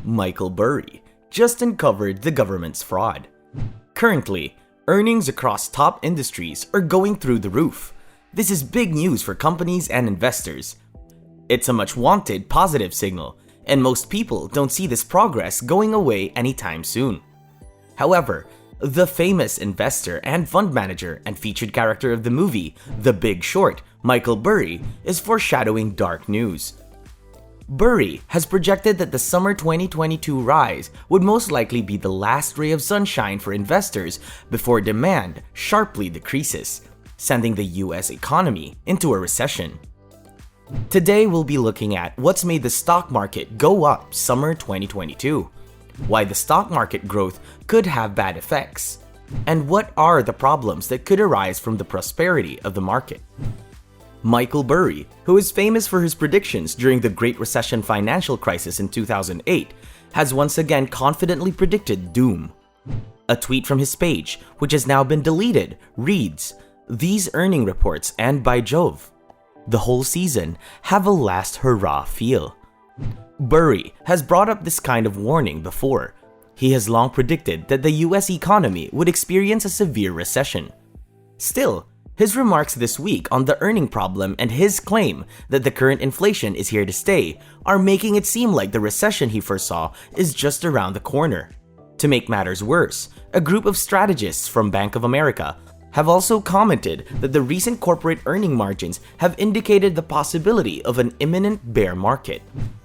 Michael Burry, just uncovered the government's fraud. Currently, earnings across top industries are going through the roof. This is big news for companies and investors. It's a much wanted positive signal, and most people don't see this progress going away anytime soon. However, the famous investor and fund manager and featured character of the movie The Big Short, Michael Burry, is foreshadowing dark news. Burry has projected that the summer 2022 rise would most likely be the last ray of sunshine for investors before demand sharply decreases, sending the US economy into a recession. Today we'll be looking at what's made the stock market go up summer 2022, why the stock market growth could have bad effects, and what are the problems that could arise from the prosperity of the market. Michael Burry, who is famous for his predictions during the Great Recession financial crisis in 2008, has once again confidently predicted doom. A tweet from his page, which has now been deleted, reads, "These earning reports, and by Jove, the whole season have a last hurrah feel." Burry has brought up this kind of warning before. He has long predicted that the US economy would experience a severe recession. Still, his remarks this week on the earning problem and his claim that the current inflation is here to stay are making it seem like the recession he foresaw is just around the corner. To make matters worse, a group of strategists from Bank of America have also commented that the recent corporate earning margins have indicated the possibility of an imminent bear market.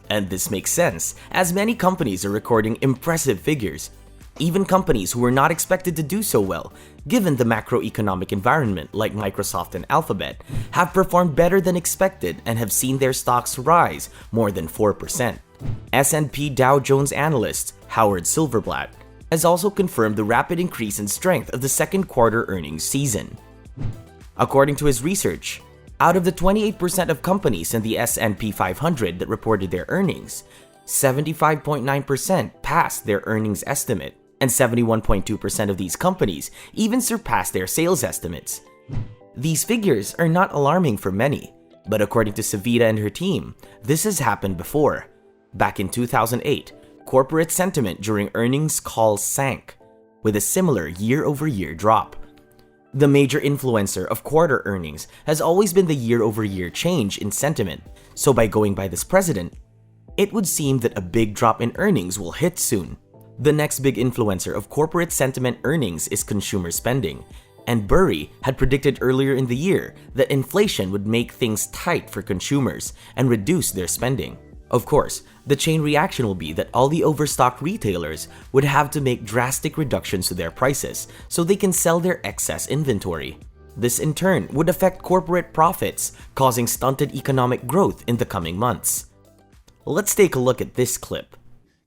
And this makes sense, as many companies are recording impressive figures. Even companies who were not expected to do so well, given the macroeconomic environment like Microsoft and Alphabet, have performed better than expected and have seen their stocks rise more than 4%. S&P Dow Jones analyst Howard Silverblatt has also confirmed the rapid increase in strength of the second quarter earnings season. According to his research, out of the 28% of companies in the S&P 500 that reported their earnings, 75.9% passed their earnings estimate, and 71.2% of these companies even surpassed their sales estimates. These figures are not alarming for many, but according to Savita and her team, this has happened before. Back in 2008, corporate sentiment during earnings calls sank, with a similar year-over-year drop. The major influencer of quarter earnings has always been the year-over-year change in sentiment, so by going by this precedent, it would seem that a big drop in earnings will hit soon. The next big influencer of corporate sentiment earnings is consumer spending, and Burry had predicted earlier in the year that inflation would make things tight for consumers and reduce their spending. Of course, the chain reaction will be that all the overstocked retailers would have to make drastic reductions to their prices so they can sell their excess inventory. This in turn would affect corporate profits, causing stunted economic growth in the coming months. Let's take a look at this clip.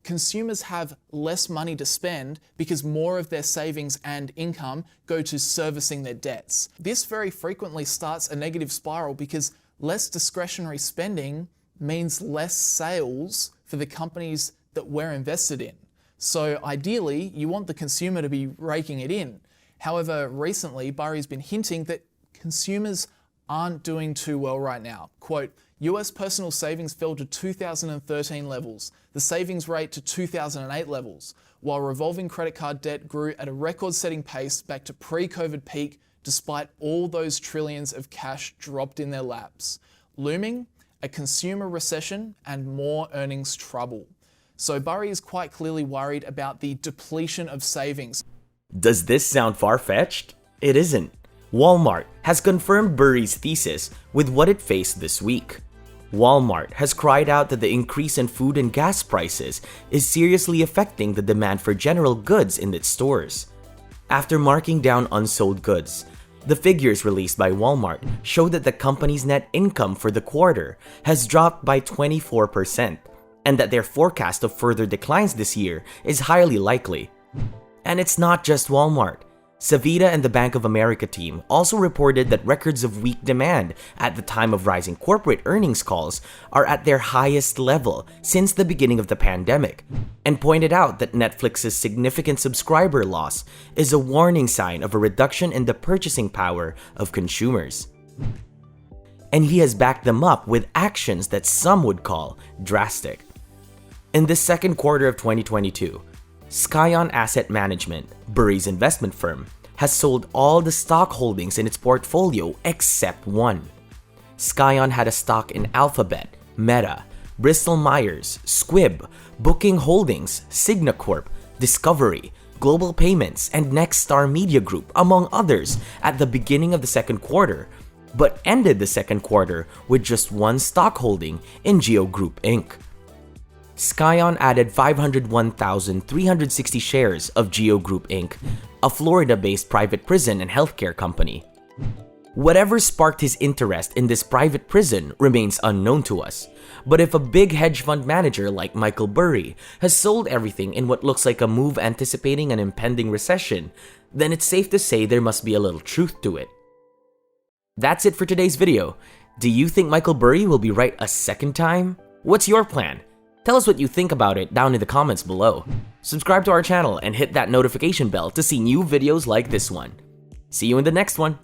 Consumers have less money to spend because more of their savings and income go to servicing their debts. This very frequently starts a negative spiral because less discretionary spending means less sales for the companies that we're invested in. So ideally, you want the consumer to be raking it in. However, recently, Burry's been hinting that consumers aren't doing too well right now. Quote, US personal savings fell to 2013 levels, the savings rate to 2008 levels, while revolving credit card debt grew at a record-setting pace back to pre-COVID peak despite all those trillions of cash dropped in their laps. Looming, a consumer recession and more earnings trouble. So Burry is quite clearly worried about the depletion of savings. Does this sound far-fetched? It isn't. Walmart has confirmed Burry's thesis with what it faced this week. Walmart has cried out that the increase in food and gas prices is seriously affecting the demand for general goods in its stores. After marking down unsold goods, the figures released by Walmart show that the company's net income for the quarter has dropped by 24%, and that their forecast of further declines this year is highly likely. And it's not just Walmart. Savita and the Bank of America team also reported that records of weak demand at the time of rising corporate earnings calls are at their highest level since the beginning of the pandemic, and pointed out that Netflix's significant subscriber loss is a warning sign of a reduction in the purchasing power of consumers. And he has backed them up with actions that some would call drastic. In the second quarter of 2022, Scion Asset Management, Burry's investment firm, has sold all the stock holdings in its portfolio except one. Scion had a stock in Alphabet, Meta, Bristol Myers, Squibb, Booking Holdings, Cigna Corp, Discovery, Global Payments, and Nexstar Media Group, among others, at the beginning of the second quarter, but ended the second quarter with just one stock holding in Geo Group Inc. Scion added 501,360 shares of Geo Group Inc., a Florida-based private prison and healthcare company. Whatever sparked his interest in this private prison remains unknown to us, but if a big hedge fund manager like Michael Burry has sold everything in what looks like a move anticipating an impending recession, then it's safe to say there must be a little truth to it. That's it for today's video. Do you think Michael Burry will be right a second time? What's your plan? Tell us what you think about it down in the comments below. Subscribe to our channel and hit that notification bell to see new videos like this one. See you in the next one.